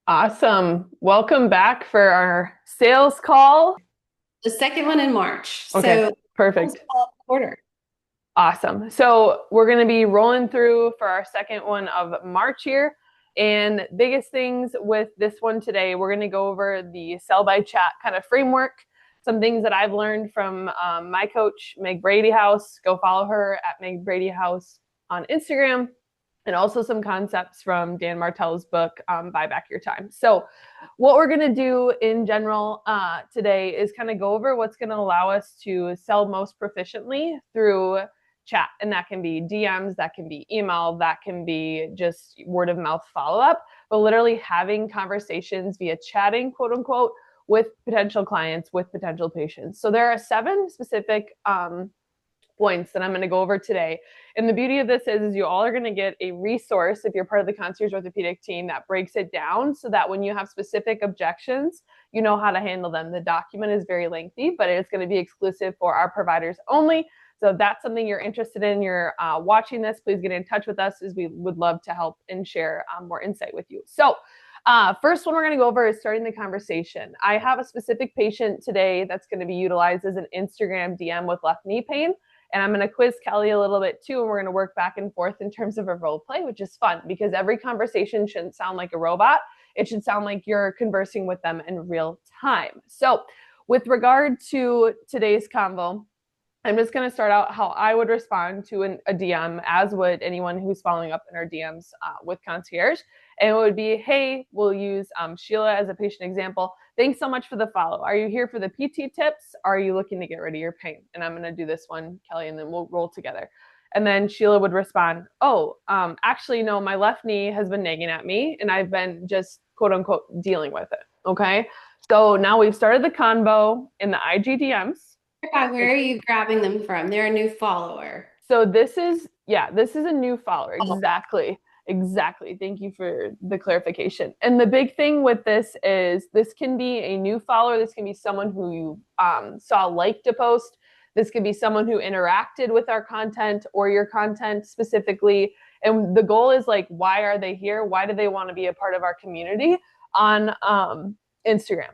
Awesome. Welcome back for our sales call. The second one in March. Okay, So almost perfect. all quarter. Awesome. So we're going to be rolling through for our second one of March here. And biggest things with this one today, we're going to go over the sell by chat kind of framework, some things that I've learned from my coach, Meg Brady House. Go follow her at Meg Brady House on Instagram, and also some concepts from Dan Martell's book, Buy Back Your Time. So, what we're going to do in general today is kind of go over what's going to allow us to sell most proficiently through chat. And that can be DMs, that can be email, that can be just word of mouth follow up, but literally having conversations via chatting, quote unquote, with potential clients, with potential patients. So, there are 7 specific points that I'm going to go over today. And the beauty of this is you all are going to get a resource if you're part of the concierge orthopedic team that breaks it down so that when you have specific objections, you know how to handle them. The document is very lengthy, but it's going to be exclusive for our providers only. So if that's something you're interested in, you're watching this, please get in touch with us as we would love to help and share more insight with you. So first one we're going to go over is starting the conversation. I have a specific patient today that's going to be utilized as an Instagram DM with left knee pain. And I'm going to quiz Kelly a little bit too, and we're going to work back and forth in terms of a role play, which is fun because every conversation shouldn't sound like a robot. It should sound like you're conversing with them in real time. So, with regard to today's convo, I'm just going to start out how I would respond to a DM, as would anyone who's following up in our DMs with concierge. And it would be, hey, we'll use Sheila as a patient example. Thanks so much for the follow. Are you here for the PT tips? Are you looking to get rid of your pain? And I'm going to do this one, Kelly, and then we'll roll together. And then Sheila would respond, oh, actually, no, my left knee has been nagging at me and I've been just quote unquote dealing with it. Okay. So now we've started the convo in the IGDMs. Where are you grabbing them from? They're a new follower. So this is a new follower. Oh, Exactly. Exactly. Thank you for the clarification. And the big thing with this is this can be a new follower. This can be someone who you saw liked a post. This could be someone who interacted with our content or your content specifically. And the goal is like, why are they here? Why do they want to be a part of our community on Instagram,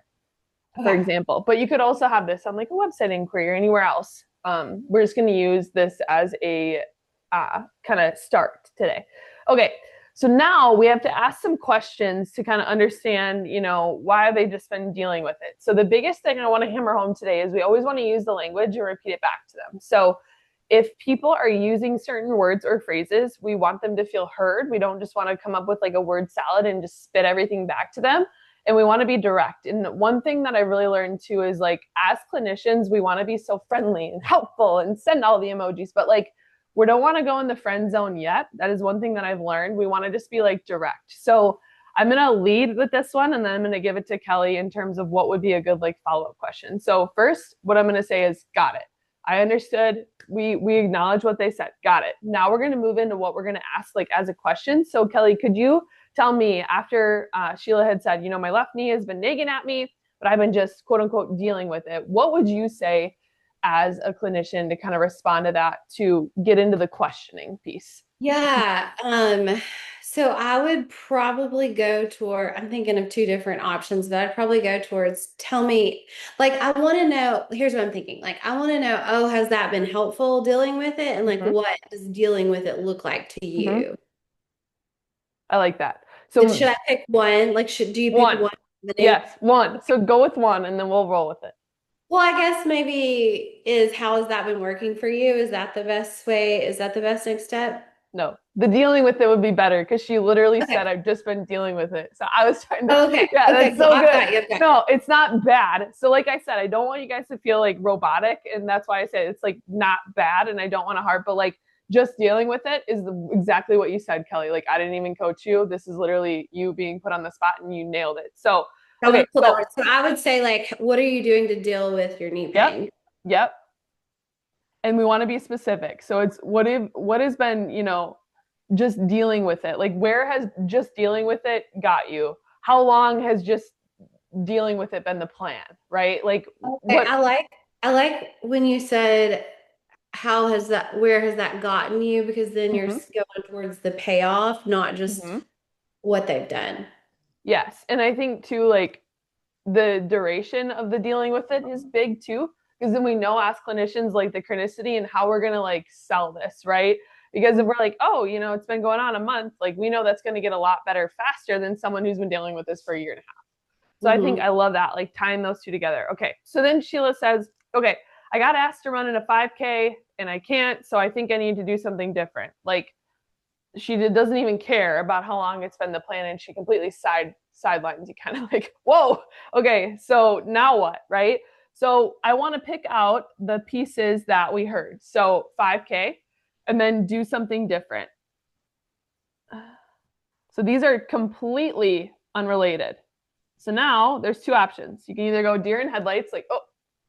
for okay. example? But you could also have this on like a website inquiry or anywhere else. We're just going to use this as a kind of start today. Okay, so now we have to ask some questions to kind of understand, why have they just been dealing with it? So the biggest thing I want to hammer home today is we always want to use the language and repeat it back to them. So if people are using certain words or phrases, we want them to feel heard. We don't just want to come up with like a word salad and just spit everything back to them. And we want to be direct. And one thing that I really learned too is like, as clinicians, we want to be so friendly and helpful and send all the emojis, but like, we don't want to go in the friend zone yet. That is one thing that I've learned. We want to just be like direct. So I'm going to lead with this one and then I'm going to give it to Kelly in terms of what would be a good like follow-up question. So first, what I'm going to say is got it. I understood. We acknowledge what they said. Got it. Now we're going to move into what we're going to ask like as a question. So Kelly, could you tell me after Sheila had said, my left knee has been nagging at me, but I've been just quote unquote dealing with it. What would you say as a clinician to kind of respond to that to get into the questioning piece? Yeah. So I would probably go toward, I'm thinking of two different options, but I'd probably go towards tell me, like, I want to know, here's what I'm thinking. Like, I want to know, oh, has that been helpful dealing with it? And like, Mm-hmm. what does dealing with it look like to Mm-hmm. you? I like that. And So should I pick one? Like, do you pick one, one? yes, one. So go with one, and then we'll roll with it. Well, I guess maybe is how has that been working for you? Is that the best way? Is that the best next step? No, the dealing with it would be better because she literally Okay. said, "I've just been dealing with it." So I was trying to, Okay. yeah, Okay, that's cool. so I've good. got you. I've got you. No, it's not bad. So like I said, I don't want you guys to feel like robotic, and that's why I said it's like not bad, and I don't want to harp, but like just dealing with it is exactly what you said, Kelly. Like I didn't even coach you. This is literally you being put on the spot, and you nailed it. So I'm okay, gonna pull that so one. So I would say, like, what are you doing to deal with your knee yep, pain? yep, and we want to be specific. So it's what has been, just dealing with it. Like where has just dealing with it got you? How long has just dealing with it been the plan, right? Like Okay, what I like when you said where has that gotten you? Because then you're mm-hmm, going towards the payoff, not just mm-hmm. what they've done. Yes. And I think too, like the duration of the dealing with it is big too, because then we know as clinicians like the chronicity and how we're gonna like sell this, right? Because if we're like, oh, it's been going on a month, like we know that's gonna get a lot better faster than someone who's been dealing with this for a year and a half. So I think Mm-hmm. I love that, like tying those two together. Okay. So then Sheila says, okay, I got asked to run in a 5K and I can't, so I think I need to do something different. Like she doesn't even care about how long it's been the plan, and she completely sidelines you, kind of like, whoa, okay, so now what, right? So I want to pick out the pieces that we heard. So 5K, and then do something different. So these are completely unrelated. So now there's two options. You can either go deer in headlights, like, oh,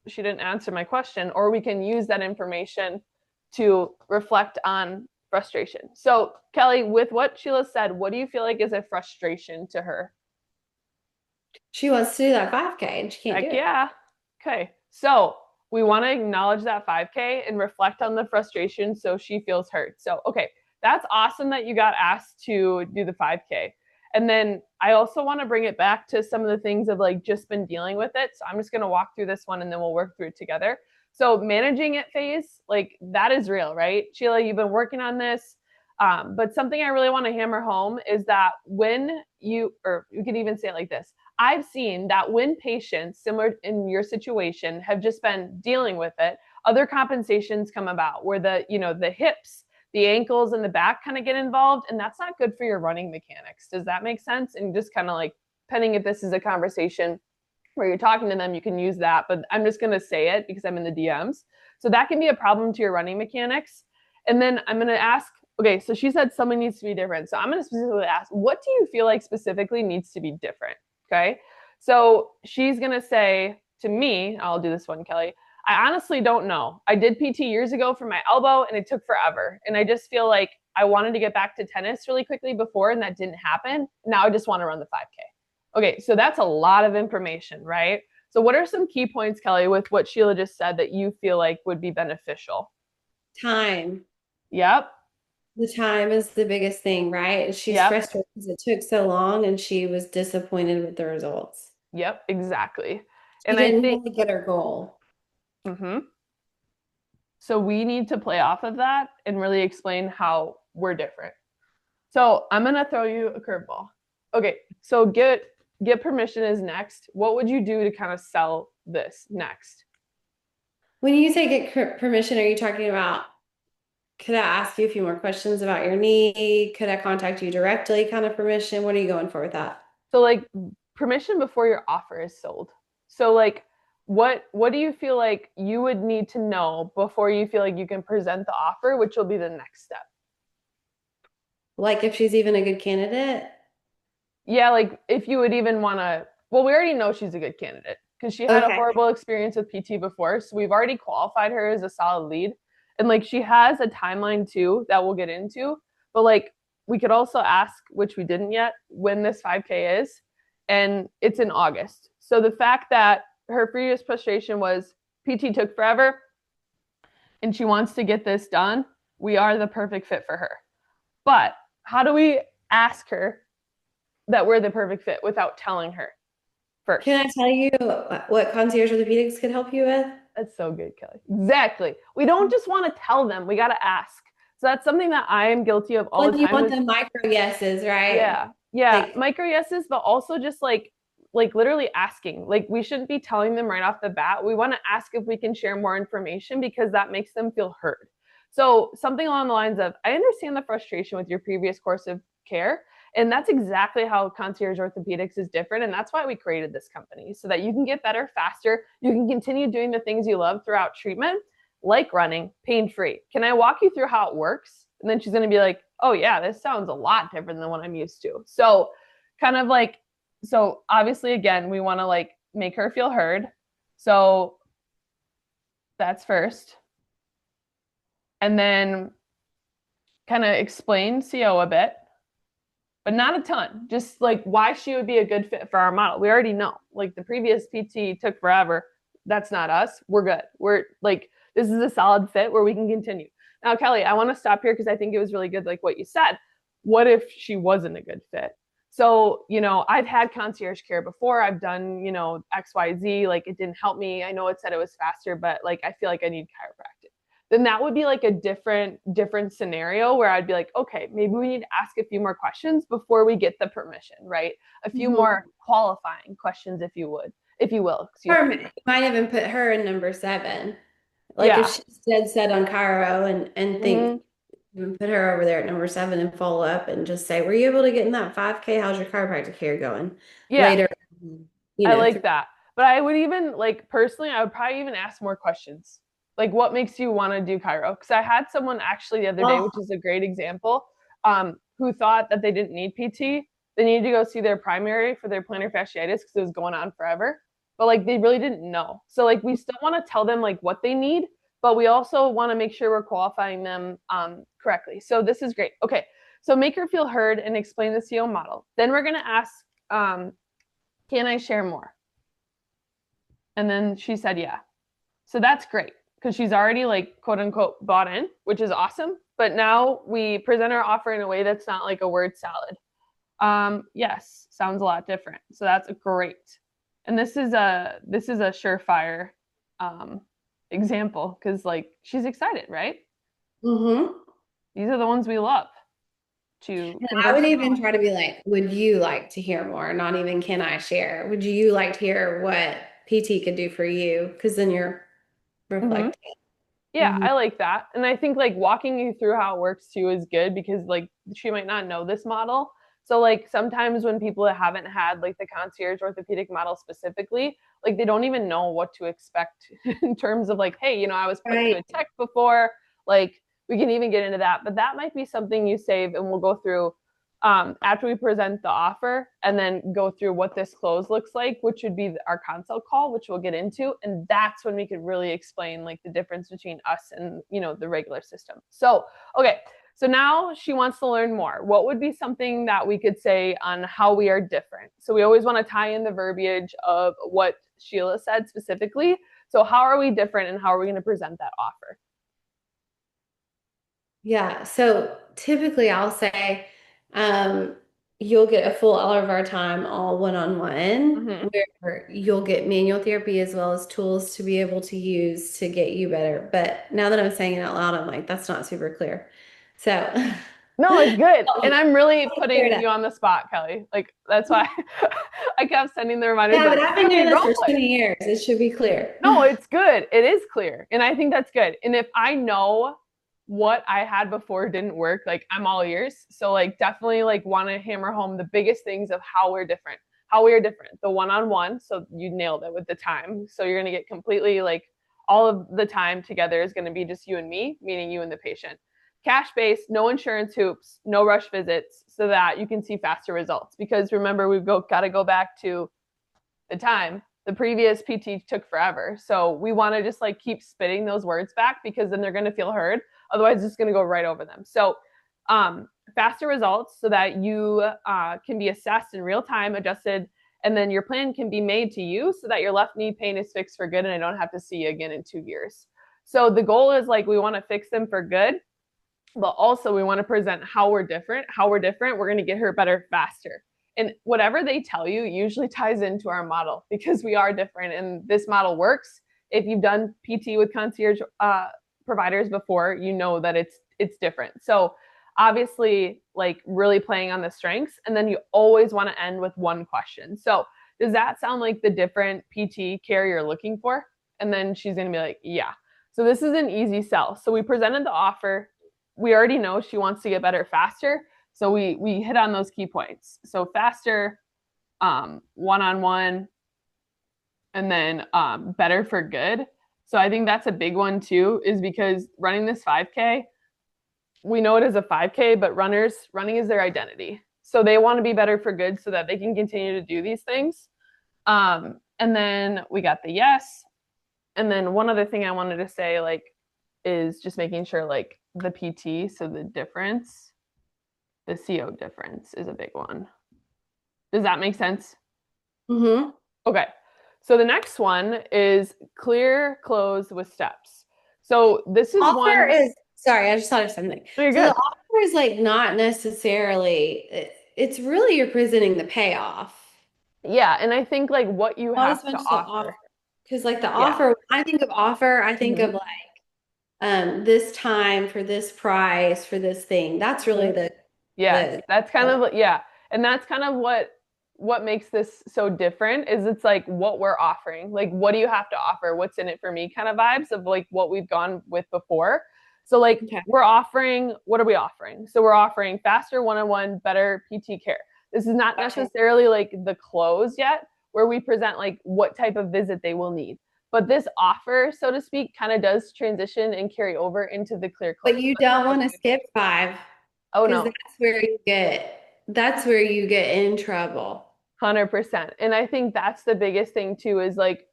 she didn't answer my question, or we can use that information to reflect on frustration. So, Kelly, with what Sheila said, what do you feel like is a frustration to her? She wants to do that 5K and she can't do Heck it. yeah. Okay. So, we want to acknowledge that 5K and reflect on the frustration so she feels heard. So, okay, that's awesome that you got asked to do the 5K. And then I also want to bring it back to some of the things of like just been dealing with it. So I'm just going to walk through this one and then we'll work through it together. So managing it phase, like that is real, right? Sheila, you've been working on this. But something I really want to hammer home is that when you, or you can even say it like this, I've seen that when patients similar in your situation have just been dealing with it, other compensations come about where the hips, the ankles and the back kind of get involved, and that's not good for your running mechanics. Does that make sense? And just kind of like, depending if this is a conversation where you're talking to them, you can use that, but I'm just going to say it because I'm in the DMs. So that can be a problem to your running mechanics. And then I'm going to ask, okay, so she said something needs to be different. So I'm going to specifically ask, what do you feel like specifically needs to be different? Okay. So she's going to say to me, I'll do this one, Kelly. I honestly don't know. I did PT years ago for my elbow and it took forever. And I just feel like I wanted to get back to tennis really quickly before and that didn't happen. Now I just want to run the 5K. Okay, so that's a lot of information, right? So what are some key points, Kelly, with what Sheila just said that you feel like would be beneficial? Time. Yep. The time is the biggest thing, right? She's Yep. frustrated because it took so long and she was disappointed with the results. Yep, exactly. She And I didn't think really get her goal. mhm. So we need to play off of that and really explain how we're different. So I'm gonna throw you a curveball. Okay, so get permission is next. What would you do to kind of sell this next? When you say get permission, are you talking about, could I ask you a few more questions about your knee? Could I contact you directly kind of permission? What are you going for with that? So like permission before your offer is sold. So like what do you feel like you would need to know before you feel like you can present the offer, which will be the next step? Like if she's even a good candidate? Yeah, like if you would even want to, well, we already know she's a good candidate because she had a Okay. horrible experience with PT before. So we've already qualified her as a solid lead. And like she has a timeline too that we'll get into. But like we could also ask, which we didn't yet, when this 5K is. And it's in August. So the fact that her previous frustration was PT took forever and she wants to get this done, we are the perfect fit for her. But how do we ask her that we're the perfect fit without telling her Can first? I tell you what Concierge Orthopedics could help you with? That's so good, Kelly. Exactly. We don't just want to tell them, we got to ask. So that's something that I am guilty of all When the you time want is the micro yeses, right? yeah. Yeah, Like, micro yeses, but also just like literally asking. Like we shouldn't be telling them right off the bat. We want to ask if we can share more information because that makes them feel heard. So something along the lines of, I understand the frustration with your previous course of care. And that's exactly how Concierge Orthopedics is different. And that's why we created this company so that you can get better faster. You can continue doing the things you love throughout treatment, like running, pain free. Can I walk you through how it works? And then she's going to be like, oh, yeah, this sounds a lot different than what I'm used to. So, kind of like, so obviously, again, we want to like make her feel heard. So, that's first. And then kind of explain CO a bit, but not a ton. Just like why she would be a good fit for our model. We already know. Like the previous PT took forever. That's not us. We're good. We're like, this is a solid fit where we can continue. Now, Kelly, I want to stop here because I think it was really good, like what you said. What if she wasn't a good fit? So, I've had concierge care before. I've done, XYZ, like it didn't help me. I know it said it was faster, but like I feel like I need chiropractic. Then that would be like a different scenario where I'd be like, okay, maybe we need to ask a few more questions before we get the permission, right? A few more qualifying questions, if you will, excuse Or me. you might even put her in number 7. Like if Yeah. she's dead set on Cairo and think Hmm. put her over there at number 7 and follow up and just say, were you able to get in that 5K? How's your chiropractic care going? Yeah, Later, I like through that. But I would even like personally, I would probably even ask more questions. Like what makes you want to do Cairo? Because I had someone actually the other day, oh, which is a great example, who thought that they didn't need PT. They needed to go see their primary for their plantar fasciitis because it was going on forever. But like they really didn't know. So like we still want to tell them like what they need, but we also want to make sure we're qualifying them correctly. So this is great. Okay. So make her feel heard and explain the CO model. Then we're gonna ask, can I share more? And then she said, yeah. So that's great because she's already like quote unquote bought in, which is awesome. But now we present our offer in a way that's not like a word salad. Yes, sounds a lot different. So that's great. And this is a surefire example because like she's excited, right? mm-hmm. These are the ones we love to I convert would to even knowledge. try to be like, would you like to hear more? Not even can I share? Would you like to hear what PT could do for you? Because then you're Mm-hmm. reflecting. Yeah, Mhm. I like that. And I think like walking you through how it works too is good because like she might not know this model. So like sometimes when people haven't had like the concierge orthopedic model specifically, like they don't even know what to expect in terms of like, hey, I was put to Right. a tech before, like we can even get into that, but that might be something you save and we'll go through after we present the offer and then go through what this close looks like, which would be our consult call, which we'll get into. And that's when we could really explain like the difference between us and, the regular system. So, okay. So now she wants to learn more. What would be something that we could say on how we are different? So we always want to tie in the verbiage of what Sheila said specifically. So how are we different and how are we going to present that offer? Yeah. So typically I'll say, um, you'll get a full hour of our time all one-on-one, Mm-hmm. where you'll get manual therapy as well as tools to be able to use to get you better. But now that I'm saying it out loud, I'm like, that's not super clear. So No, it's good. help And me I'm really clear it putting up. you on the spot, Kelly. Like that's why I kept sending the reminders Yeah, like, but I've been Kelly, doing this role for play. 20 years. It should be clear. No, it's good. It is clear. And I think that's good. And if I know what I had before didn't work, like I'm all ears. So like definitely like want to hammer home the biggest things of how we're different. How we are different. The one-on-one, so you nailed it with the time. So you're going to get completely like all of the time together is going to be just you and me, meaning you and the patient. Cash based, no insurance hoops, no rush visits so that you can see faster results. Because remember, we've got to go back to the time. The previous PT took forever. So we want to just like keep spitting those words back because then they're going to feel heard. Otherwise, it's going to go right over them. So faster results so that you can be assessed in real time, adjusted, and then your plan can be made to you so that your left knee pain is fixed for good and I don't have to see you again in 2 years. So the goal is like we want to fix them for good, but also we want to present how we're different. How we're different, we're going to get her better faster. And whatever they tell you usually ties into our model because we are different and this model works. If you've done PT with concierge providers before, you know that it's different. So obviously like really playing on the strengths, and then you always want to end with one question. So does that sound like the different PT care you're looking for? And then she's going to be like, yeah. So this is an easy sell. So we presented the offer. We already know she wants to get better faster. So we hit on those key points. So faster, one-on-one, and then better for good. So I think that's a big one too, is because running this 5K, we know it is a 5K, but running is their identity. So they want to be better for good so that they can continue to do these things. And then we got the yes. And then one other thing I wanted to say, like, is just making sure like the PT, so the difference, the CO difference is a big one. Does that make sense? Mm-hmm. Okay. So the next one is clear close with steps. So this is Offer one. is, sorry, I just thought of something. Oh, you're So the good. offer is like not necessarily, it's really you're presenting the payoff, Yeah. And I think like what you not have as to much the offer. offer. Because like the Yeah. offer, when I think of offer, I think of Mhm. like this time for this price for this thing. That's really Mhm. Yes. the That's kind of, yeah. And that's kind of what makes this so different is it's like what we're offering. Like, what do you have to offer? What's in it for me kind of vibes of like what we've gone with before. So like okay. we're offering, what are we offering? So we're offering faster one-on-one, better PT care. This is not Gotcha. necessarily like the close yet, where we present like what type of visit they will need. But this offer, so to speak, kind of does transition and carry over into the clear close. But you That's don't what want makes to it skip 5 oh because no, that's where you get in trouble. 100%. And I think that's the biggest thing too is like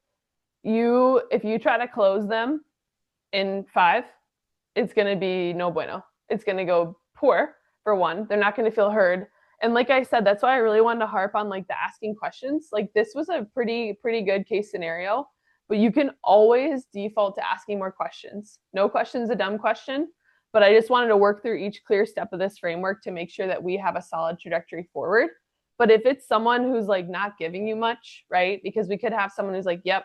if you try to close them in 5, it's going to be no bueno. It's going to go poor for one. They're not going to feel heard. And like I said, that's why I really wanted to harp on like the asking questions. Like this was a pretty good case scenario, but you can always default to asking more questions. No question's a dumb question, but I just wanted to work through each clear step of this framework to make sure that we have a solid trajectory forward. But if it's someone who's like not giving you much, right? Because we could have someone who's like, "Yep,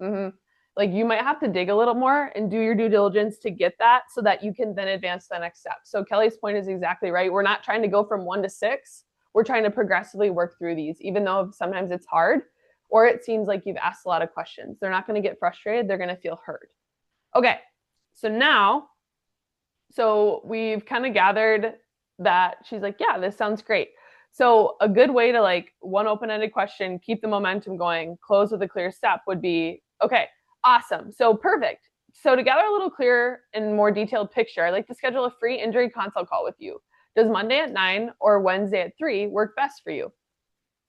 mm-hmm," like you might have to dig a little more and do your due diligence to get that so that you can then advance to the next step. So Kelly's point is exactly right. We're not trying to go from 1 to 6. We're trying to progressively work through these, even though sometimes it's hard or it seems like you've asked a lot of questions. They're not going to get frustrated. They're going to feel heard. Okay. So now, so we've kind of gathered that she's like, yeah, this sounds great. So a good way to like one open-ended question, keep the momentum going, close with a clear step would be, okay, awesome. So perfect. So to gather a little clearer and more detailed picture, I'd like to schedule a free injury consult call with you. Does Monday at 9 or Wednesday at 3 work best for you?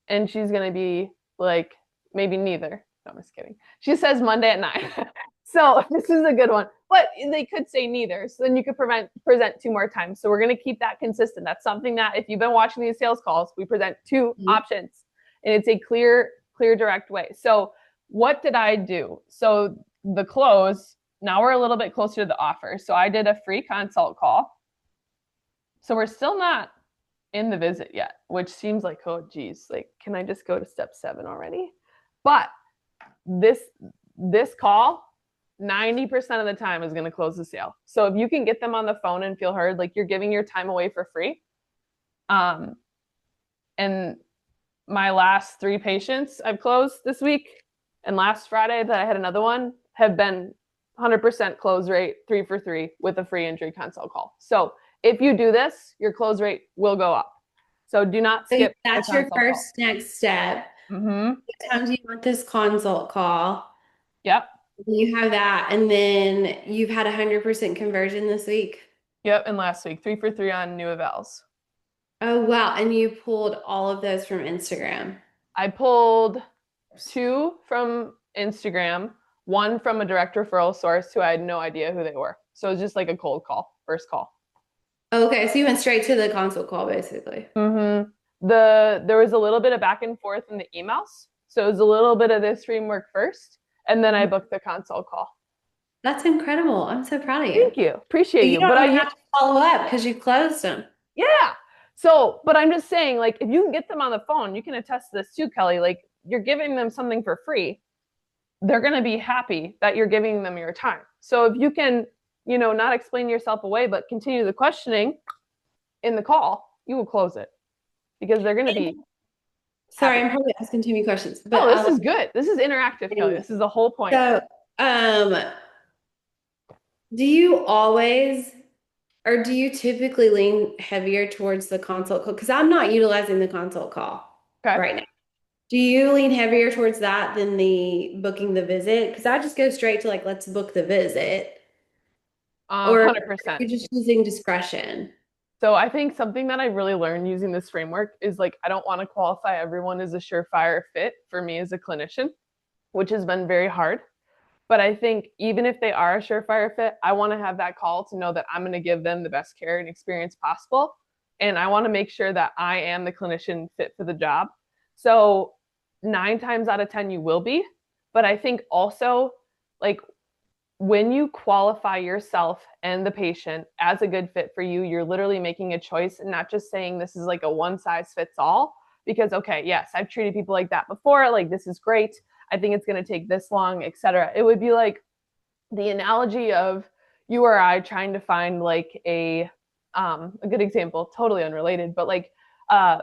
And she's going to be like, maybe neither. No, I'm just kidding. She says Monday at 9. So this is a good one. But they could say neither. So then you could present 2 more times. So we're going to keep that consistent. That's something that if you've been watching these sales calls, we present 2 options and it's a clear, direct way. So what did I do? So the close, now we're a little bit closer to the offer. So I did a free consult call. So we're still not in the visit yet, which seems like, oh geez, like can I just go to step 7 already? But this call 90% of the time is going to close the sale. So if you can get them on the phone and feel heard, like you're giving your time away for free. And my last 3 patients I've closed this week and last Friday that I had another one have been 100% close rate, 3 for 3 with a free injury consult call. So if you do this, your close rate will go up. So do not So skip. that's your first next step. Mm-hmm. What time do you want this consult call? Yep. You have that, and then you've had 100% conversion this week. Yep. And last week, 3 for 3 on new evals. Oh, wow. And you pulled all of those from Instagram. I pulled 2 from Instagram, 1 from a direct referral source who I had no idea who they were. So it was just like a cold call, first call. Okay, so you went straight to the consult call, basically. Mm-hmm. There was a little bit of back and forth in the emails. So it was a little bit of this framework first, and then I booked the consult call. That's incredible. I'm so proud of you. Thank you. Appreciate But you you. But don't even have to follow up because you closed them. yeah. So, but I'm just saying, like, if you can get them on the phone, you can attest to this too, Kelly. Like, you're giving them something for free. They're going to be happy that you're giving them your time. So if you can, not explain yourself away, but continue the questioning in the call, you will close it because they're going to be. Sorry, happy. I'm probably asking too many questions, but Oh, this is good. This is interactive, Kelly. This is the whole point. So, do you always, or do you typically lean heavier towards the consult call? Because I'm not utilizing the consult call Okay. right now. Do you lean heavier towards that than the booking the visit? Because I just go straight to like, let's book the visit. Or 100%. you're just using discretion. So I think something that I really learned using this framework is like, I don't want to qualify everyone as a surefire fit for me as a clinician, which has been very hard. But I think even if they are a surefire fit, I want to have that call to know that I'm going to give them the best care and experience possible. And I want to make sure that I am the clinician fit for the job. So 9 times out of 10, you will be. But I think also, like, when you qualify yourself and the patient as a good fit for you, you're literally making a choice and not just saying this is like a one size fits all. Because, okay, yes, I've treated people like that before. Like, this is great. I think it's going to take this long, etc. It would be like the analogy of you or I trying to find like a good example, totally unrelated, but like a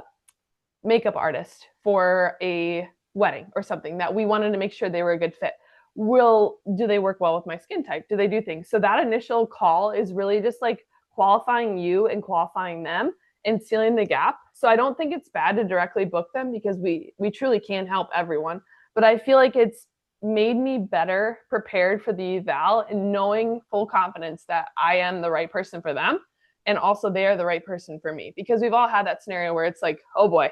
makeup artist for a wedding or something that we wanted to make sure they were a good fit. Do they work well with my skin type? Do they do things? So that initial call is really just like qualifying you and qualifying them and sealing the gap. So I don't think it's bad to directly book them because we truly can help everyone. But I feel like it's made me better prepared for the eval and knowing full confidence that I am the right person for them and also they are the right person for me, because we've all had that scenario where it's like, oh boy,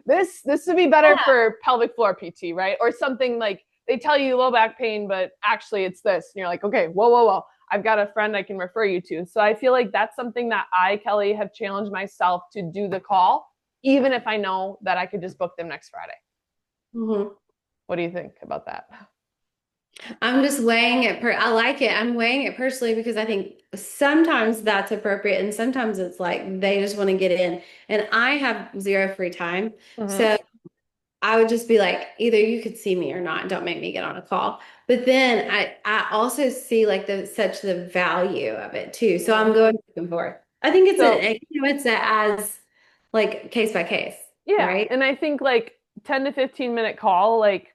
this would be better for pelvic floor PT, right? Or something like they tell you low back pain, but actually it's this. And you're like, okay, whoa. I've got a friend I can refer you to. So I feel like that's something that I, Kelly, have challenged myself to do the call, even if I know that I could just book them next Friday. Mm-hmm. What do you think about that? I'm just weighing it I like it. I'm weighing it personally because I think sometimes that's appropriate and sometimes it's like they just want to get in and I have zero free time. Mm-hmm. So I would just be like, either you could see me or not. Don't make me get on a call. But then I also see like such the value of it too. So I'm going back and forth. I think So it's as like case by case, yeah, right? and I think like 10 to 15 minute call, like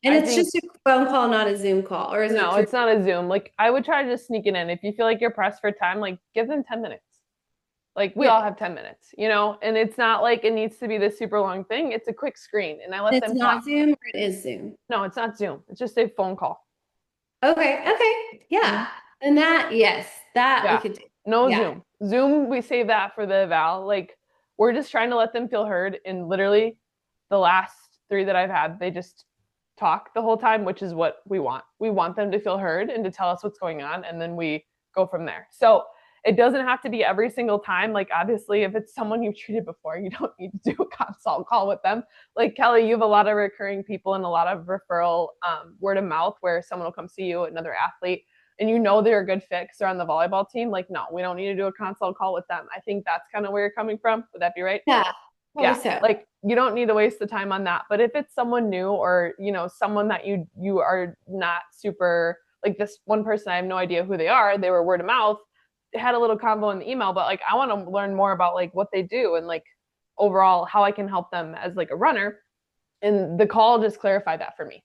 And I it's think just a phone call, not a Zoom call, or is it no, through? it's not a Zoom. Like I would try to just sneak it in. If you feel like you're pressed for time, like give them 10 minutes. Like we Yeah, all have 10 minutes, and it's not like it needs to be this super long thing. It's a quick screen and I let it's them talk. not Zoom or it is Zoom. No, it's not Zoom. It's just a phone call. Okay, yeah. Mhm. And that, yes, that we Yeah. could do. No Yeah, Zoom. Zoom, we save that for the eval. Like we're just trying to let them feel heard. And literally the last three that I've had, they just talk the whole time, which is what we want. We want them to feel heard and to tell us what's going on. And then we go from there. So it doesn't have to be every single time. Like obviously, if it's someone you've treated before, you don't need to do a consult call with them. Like Kelly, you have a lot of recurring people and a lot of referral word of mouth where someone will come see you, another athlete, and they're a good fit because they're on the volleyball team. Like, no, we don't need to do a consult call with them. I think that's kind of where you're coming from. Would that be right? yeah, probably Yeah, so. like you don't need to waste the time on that. But if it's someone new or someone that you are not super, like this one person, I have no idea who they are, they were word of mouth, had a little convo in the email, but like I want to learn more about like what they do and like overall how I can help them as like a runner. And the call just clarified that for me.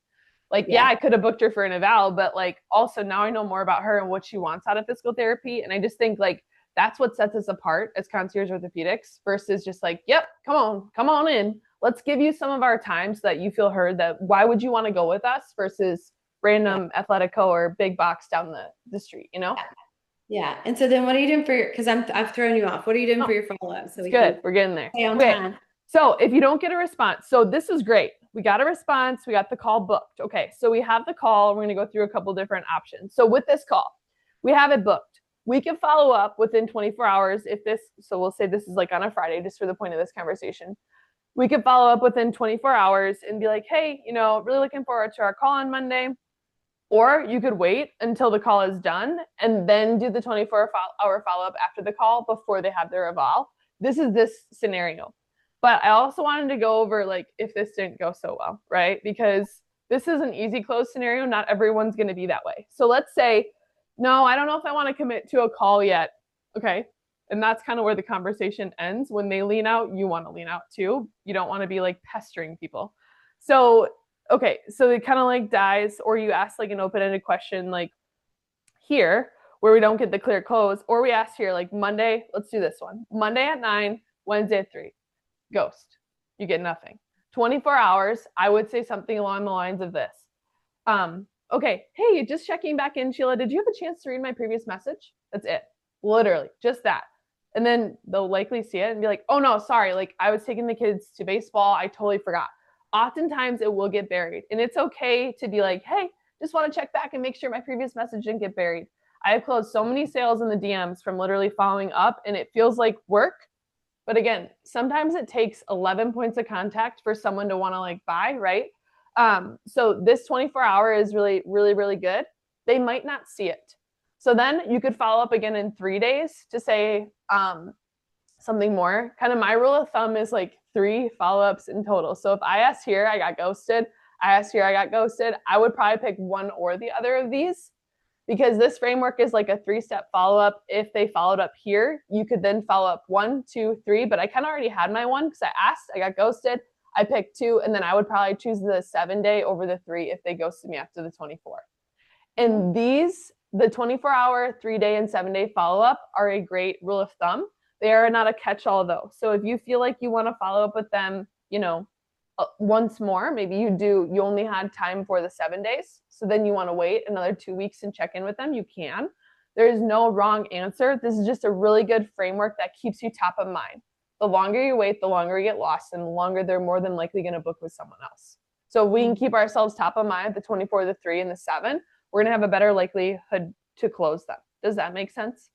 Like, yeah, Yeah, I could have booked her for an eval, but like also now I know more about her and what she wants out of physical therapy. And I just think like that's what sets us apart as concierge orthopedics versus just like, yep, come on in. Let's give you some of our time so that you feel heard. That why would you want to go with us versus yeah, random Athletico or big box down the street, you know? yeah. And so then what are you doing for your, because I've thrown you off. What are you doing for No, your follow-up so it's we good. can We're getting there. stay on Okay. time? So if you don't get a response, so this is great. We got a response. We got the call booked. Okay. So we have the call. We're going to go through a couple different options. So with this call, we have it booked. We can follow up within 24 hours if this, so we'll say this is like on a Friday, just for the point of this conversation. We could follow up within 24 hours and be like, hey, really looking forward to our call on Monday. Or you could wait until the call is done and then do the 24-hour follow-up after the call before they have their eval. This is this scenario. But I also wanted to go over like if this didn't go so well, right? Because this is an easy close scenario. Not everyone's going to be that way. So let's say, no, I don't know if I want to commit to a call yet. Okay. And that's kind of where the conversation ends. When they lean out, you want to lean out too. You don't want to be like pestering people. So okay, so it kind of like dies, or you ask like an open-ended question like here, where we don't get the clear close, or we ask here like Monday, let's do this one. Monday at 9, Wednesday at 3. Ghost. You get nothing. 24 hours, I would say something along the lines of this. Okay, hey, just checking back in, Sheila. Did you have a chance to read my previous message? That's it. Literally, just that. And then they'll likely see it and be like, oh no, sorry, like I was taking the kids to baseball. I totally forgot. Oftentimes it will get buried. And it's okay to be like, hey, just want to check back and make sure my previous message didn't get buried. I have closed so many sales in the DMs from literally following up, and it feels like work. But again, sometimes it takes 11 points of contact for someone to want to like buy, right? So this 24-hour is really, really, really good. they might not see it. So then you could follow up again in 3 days to say something more. Kind of my rule of thumb is like 3 follow-ups in total. So if I asked here, I got ghosted, I asked here, I got ghosted, I would probably pick one or the other of these, because this framework is like a 3-step follow-up. If they followed up here, you could then follow up 1, 2, 3, but I kind of already had my 1 because I asked, I got ghosted, I picked 2, and then I would probably choose the 7-day over the 3 if they ghosted me after the 24. And these, the 24-hour, 3-day, and 7-day follow-up are a great rule of thumb. They are not a catch-all though. So if you feel like you want to follow up with them, once more, maybe you only had time for the 7 days, so then you want to wait another 2 weeks and check in with them, you can. There is no wrong answer. This is just a really good framework that keeps you top of mind. The longer you wait, the longer you get lost, and the longer they're more than likely going to book with someone else. So we can keep ourselves top of mind, the 24, the 3, and the 7. We're going to have a better likelihood to close them. Does that make sense?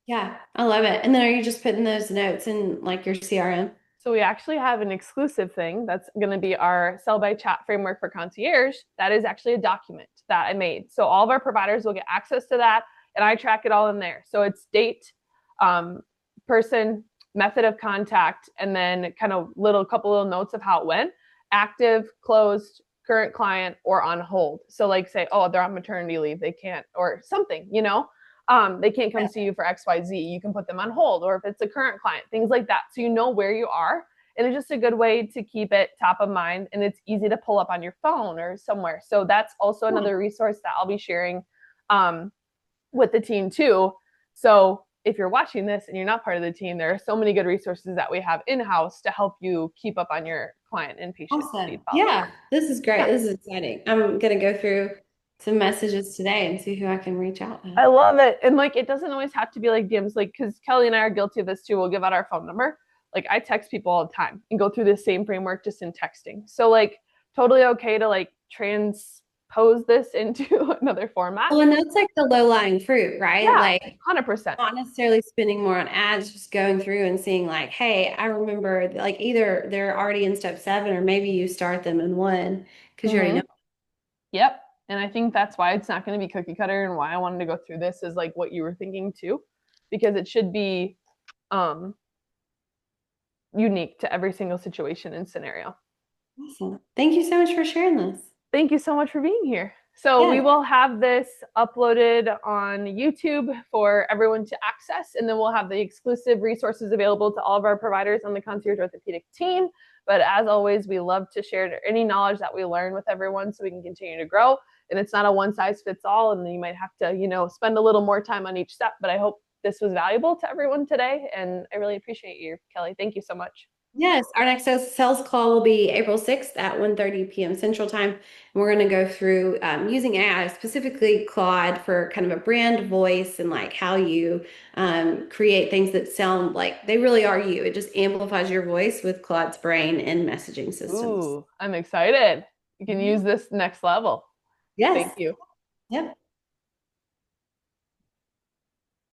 Yeah, I love it. And then are you just putting those notes in like your CRM? So we actually have an exclusive thing that's going to be our Sell by Chat framework for concierge. That is actually a document that I made. So all of our providers will get access to that, and I track it all in there. So it's date, person, method of contact, and then kind of couple little notes of how it went: active, closed, current client, or on hold. So like say, oh, they're on maternity leave, they can't, or something, they can't come see you for XYZ. You can put them on hold, or if it's a current client, things like that. So you know where you are. And it's just a good way to keep it top of mind, and it's easy to pull up on your phone or somewhere. So that's also another resource that I'll be sharing with the team too. So if you're watching this and you're not part of the team, there are so many good resources that we have in-house to help you keep up on your client and patient Awesome. Yeah, this is great. This is exciting. I'm going to go through some messages today and see who I can reach out to. I love it. And like, it doesn't always have to be like DMs, like, because Kelly and I are guilty of this too. We'll give out our phone number. Like, I text people all the time and go through the same framework just in texting. So like, totally okay to like transpose this into another format. Well, and that's like the low-lying fruit, right? Yeah, Like 100%. not necessarily spending more on ads, just going through and seeing like, hey, I remember like either they're already in step 7 or maybe you start them in 1 because you already know. Yep. And I think that's why it's not going to be cookie cutter, and why I wanted to go through this is like what you were thinking too, because it should be unique to every single situation and scenario. Awesome. Thank you so much for sharing this. Thank you so much for being here. So we will have this uploaded on YouTube for everyone to access, and then we'll have the exclusive resources available to all of our providers on the Concierge Orthopedic team. But as always, we love to share any knowledge that we learn with everyone so we can continue to grow. And it's not a one size fits all, and you might have to, spend a little more time on each step. But I hope this was valuable to everyone today, and I really appreciate you, Kelly. Thank you so much. Yes, our next sales call will be April 6th at 1:30 p.m. Central Time. And we're going to go through using AI, specifically Claude, for kind of a brand voice and like how you create things that sound like they really are you. It just amplifies your voice with Claude's brain and messaging systems. Ooh, I'm excited. You can use this next level. Yes. Thank you. Yep.